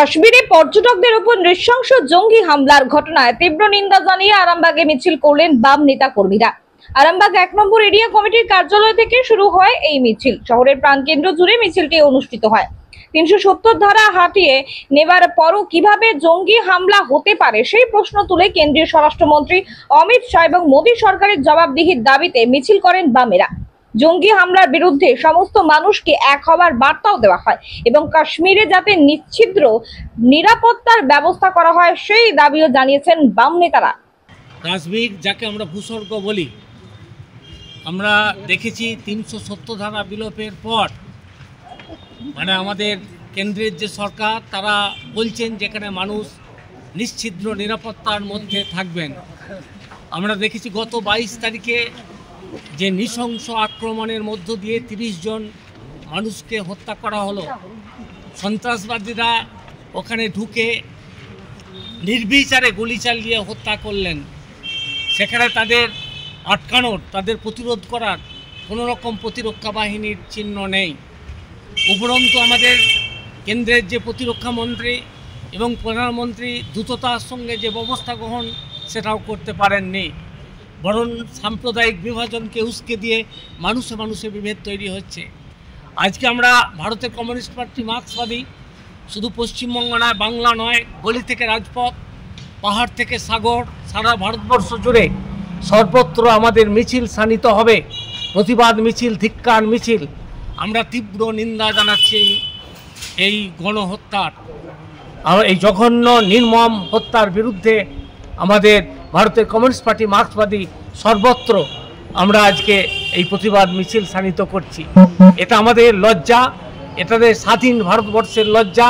কাশ্মীরে পর্যটকদের উপর নৃশংস জঙ্গি হামলার ঘটনায় তীব্র নিন্দা জানিয়ে আরামবাগে মিছিল করলেন বাম নেতা কর্মীরা। আরামবাগ ১ নম্বর এরিয়া কমিটির কার্যালয় থেকে শুরু হয় এই মিছিল। শহরের প্রাণকেন্দ্র জুড়ে মিছিলটি অনুষ্ঠিত হয়। ৩৭০ ধারা হাটিয়ে নেবার পরও কিভাবে জঙ্গি হামলা হতে পারে সেই প্রশ্ন তুলে কেন্দ্রীয় স্বরাষ্ট্রমন্ত্রী অমিত শাহ এবং মোদী সরকারের জবাবদিহির দাবিতে মিছিল করেন বামেরা। জঙ্গি হামলার বিরুদ্ধে সমস্ত মানুষকে এক হওয়ার বার্তাও দেওয়া হয় এবং কাশ্মীরে যাতে নিশ্চিদ্র নিরাপত্তার ব্যবস্থা করা হয় সেই দাবিও জানিয়েছেন বাম নেতারা। কাশ্মীর যাকে আমরা ভূস্বর্গ বলি, আমরা দেখেছি ৩৭০ ধারা বিলোপের পর মানে আমাদের কেন্দ্রের যে সরকার তারা বলছেন যেখানে মানুষ নিশ্চিদ্র নিরাপত্তার মধ্যে থাকবেন। আমরা দেখেছি গত ২২ তারিখে যে নৃশংস আক্রমণের মধ্য দিয়ে ৩০ জন মানুষকে হত্যা করা হলো। সন্ত্রাসবাদীরা ওখানে ঢুকে নির্বিচারে গুলি চালিয়ে হত্যা করলেন। সেখানে তাদের আটকানোর, তাদের প্রতিরোধ করার কোনো রকম প্রতিরক্ষা বাহিনীর চিহ্ন নেই। উপরন্তু আমাদের কেন্দ্রের যে প্রতিরক্ষা মন্ত্রী এবং প্রধানমন্ত্রী দ্রুততার সঙ্গে যে ব্যবস্থা গ্রহণ সেটাও করতে পারেননি, বরং সাম্প্রদায়িক বিভাজনকে উস্কে দিয়ে মানুষে মানুষে বিভেদ তৈরি হচ্ছে। আজকে আমরা ভারতের কমিউনিস্ট পার্টি মার্ক্সবাদী শুধু পশ্চিমবঙ্গ নয়, বাংলা নয়, গলি থেকে রাজপথ, পাহাড় থেকে সাগর, সারা ভারতবর্ষ জুড়ে সর্বত্র আমাদের মিছিল শানিত হবে, প্রতিবাদ মিছিল, ধিক্কার মিছিল। আমরা তীব্র নিন্দা জানাচ্ছি এই গণহত্যার, এই জঘন্য নির্মম হত্যার বিরুদ্ধে। আমাদের ভারতের কমিউনিস্ট পার্টি মার্ক্সবাদী সর্বত্র আমরা আজকে এই প্রতিবাদ মিছিল শানিত করছি। এটা আমাদের লজ্জা, এটাদের স্বাধীন ভারতবর্ষের লজ্জা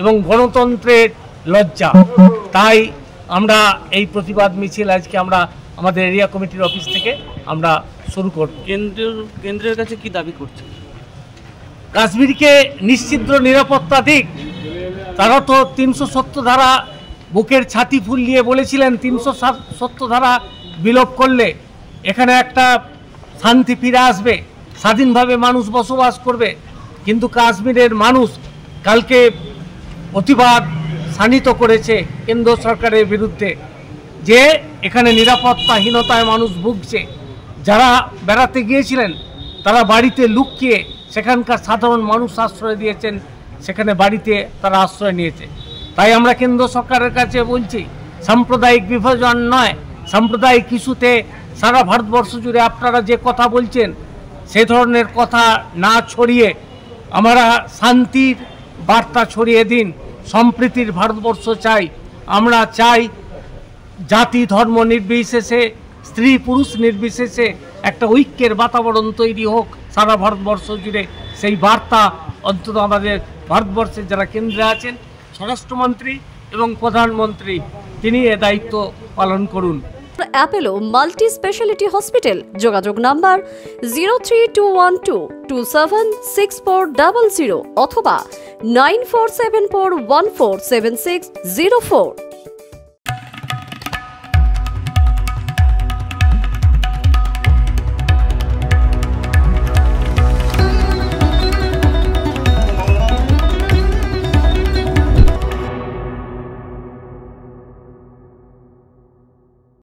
এবং গণতন্ত্রের লজ্জা। তাই আমরা এই প্রতিবাদ মিছিল আজকে আমরা আমাদের এরিয়া কমিটির অফিস থেকে আমরা শুরু করব। কেন্দ্রের কাছে কি দাবি করছে? কাশ্মীরকে নিশ্চিদ্র নিরাপত্তা দিক। তারা তো ৩৭০ ধারা বুকের ছাতি ফুলিয়ে বলেছিলেন ৩৭০ ধারা বিলোপ করলে এখানে একটা শান্তি ফিরে আসবে, স্বাধীনভাবে মানুষ বসবাস করবে। কিন্তু কাশ্মীরের মানুষ কালকে প্রতিবাদ শানিত করেছে কেন্দ্র সরকারের বিরুদ্ধে যে এখানে নিরাপত্তাহীনতায় মানুষ ভুগছে। যারা বেড়াতে গিয়েছিলেন তারা বাড়িতে লুকিয়ে সেখানকার সাধারণ মানুষ আশ্রয় দিয়েছেন, সেখানে বাড়িতে তারা আশ্রয় নিয়েছে। তাই আমরা কেন্দ্র সরকারের কাছে বলছি, সাম্প্রদায়িক বিভাজন নয়, সাম্প্রদায়িক ইস্যুতে সারা ভারতবর্ষ জুড়ে আপনারা যে কথা বলছেন সে ধরনের কথা না ছড়িয়ে আমরা শান্তির বার্তা ছড়িয়ে দিন। সম্প্রীতির ভারতবর্ষ চাই। আমরা চাই জাতি ধর্ম নির্বিশেষে, স্ত্রী পুরুষ নির্বিশেষে একটা ঐক্যের বাতাবরণ তৈরি হোক সারা ভারতবর্ষ জুড়ে। সেই বার্তা অন্তত আমাদের ভারতবর্ষের যারা কেন্দ্রে আছেন, স্বরাষ্ট্রমন্ত্রী এবং প্রধানমন্ত্রী, তিনি এ দায়িত্ব পালন করুন। অ্যাপেলো মাল্টি স্পেশালিটি হসপিটাল, যোগাযোগ নাম্বার 03212276400 অথবা 9474147604।